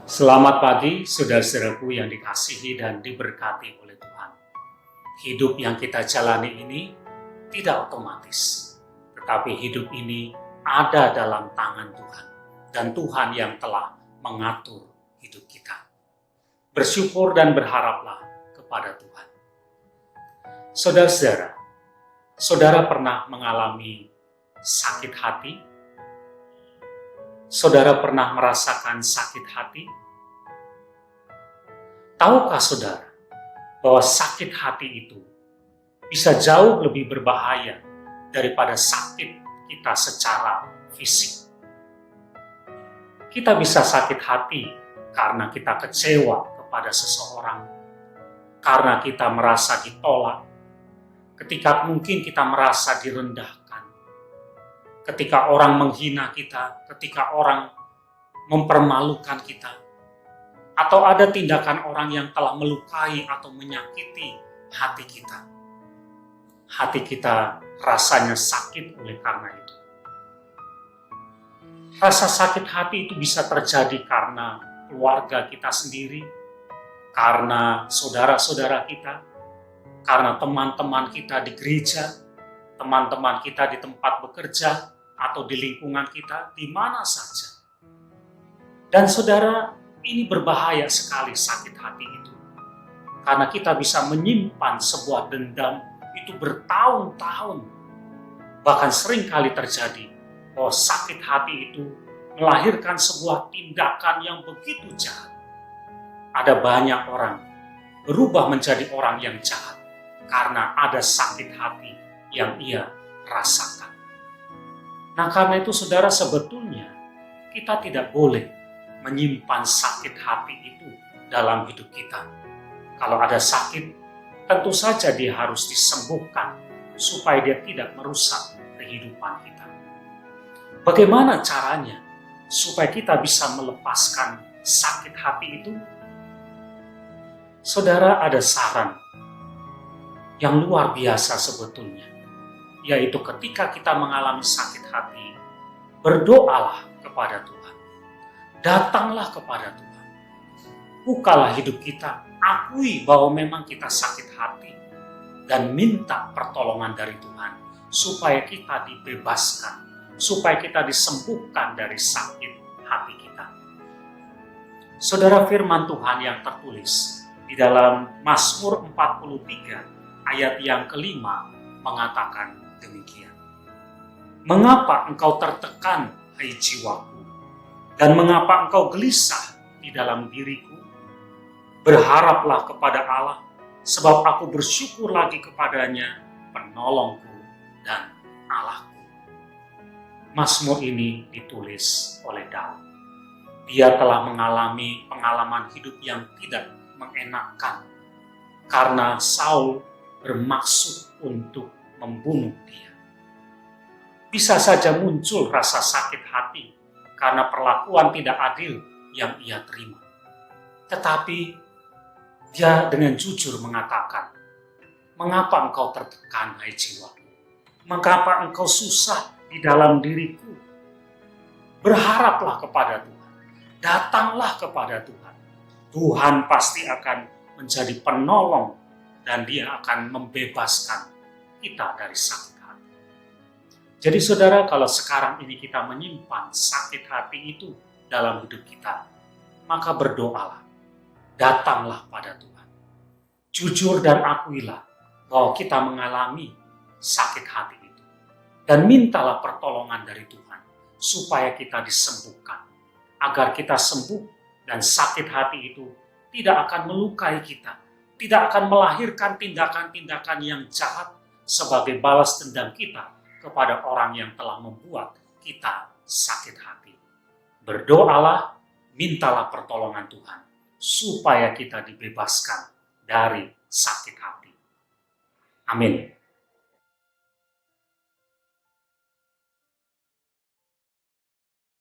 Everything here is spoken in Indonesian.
Selamat pagi, saudara-saudaraku yang dikasihi dan diberkati oleh Tuhan. Hidup yang kita jalani ini tidak otomatis, tetapi hidup ini ada dalam tangan Tuhan, dan Tuhan yang telah mengatur hidup kita. Bersyukur dan berharaplah kepada Tuhan. Saudara-saudara, saudara pernah mengalami sakit hati? Saudara pernah merasakan sakit hati? Tahukah saudara bahwa sakit hati itu bisa jauh lebih berbahaya daripada sakit kita secara fisik? Kita bisa sakit hati karena kita kecewa kepada seseorang, karena kita merasa ditolak, ketika mungkin kita merasa direndahkan, ketika orang menghina kita, ketika orang mempermalukan kita, atau ada tindakan orang yang telah melukai atau menyakiti hati kita. Hati kita rasanya sakit oleh karena itu. Rasa sakit hati itu bisa terjadi karena keluarga kita sendiri, karena saudara-saudara kita, karena teman-teman kita di gereja, teman-teman kita di tempat bekerja, atau di lingkungan kita, di mana saja. Dan saudara, ini berbahaya sekali sakit hati itu. Karena kita bisa menyimpan sebuah dendam itu bertahun-tahun. Bahkan sering kali terjadi bahwa sakit hati itu melahirkan sebuah tindakan yang begitu jahat. Ada banyak orang berubah menjadi orang yang jahat karena ada sakit hati yang ia rasakan. Nah, karena itu saudara, sebetulnya kita tidak boleh menyimpan sakit hati itu dalam hidup kita. Kalau ada sakit, tentu saja dia harus disembuhkan supaya dia tidak merusak kehidupan kita. Bagaimana caranya supaya kita bisa melepaskan sakit hati itu? Saudara, ada saran yang luar biasa sebetulnya, yaitu ketika kita mengalami sakit hati, berdoalah kepada Tuhan. Datanglah kepada Tuhan. Bukalah hidup kita, akui bahwa memang kita sakit hati, dan minta pertolongan dari Tuhan supaya kita dibebaskan, supaya kita disembuhkan dari sakit hati kita. Saudara, firman Tuhan yang tertulis di dalam Mazmur 43 ayat yang kelima mengatakan demikian. Mengapa engkau tertekan, hai jiwaku? Dan mengapa engkau gelisah di dalam diriku? Berharaplah kepada Allah, sebab aku bersyukur lagi kepadanya, penolongku dan Allahku. Mazmur ini ditulis oleh Daud. Dia telah mengalami pengalaman hidup yang tidak mengenakan, karena Saul bermaksud untuk membunuh dia. Bisa saja muncul rasa sakit hati karena perlakuan tidak adil yang ia terima. Tetapi dia dengan jujur mengatakan, mengapa engkau tertekan, hai jiwaku? Mengapa engkau susah di dalam diriku? Berharaplah kepada Tuhan. Datanglah kepada Tuhan. Tuhan pasti akan menjadi penolong dan dia akan membebaskan kita dari sakit hati. Jadi saudara, kalau sekarang ini kita menyimpan sakit hati itu dalam hidup kita, maka berdoalah, datanglah pada Tuhan. Jujur dan akuilah bahwa kita mengalami sakit hati itu. Dan mintalah pertolongan dari Tuhan supaya kita disembuhkan. Agar kita sembuh dan sakit hati itu tidak akan melukai kita, tidak akan melahirkan tindakan-tindakan yang jahat sebagai balas dendam kita kepada orang yang telah membuat kita sakit hati. Berdoalah, mintalah pertolongan Tuhan, supaya kita dibebaskan dari sakit hati. Amin.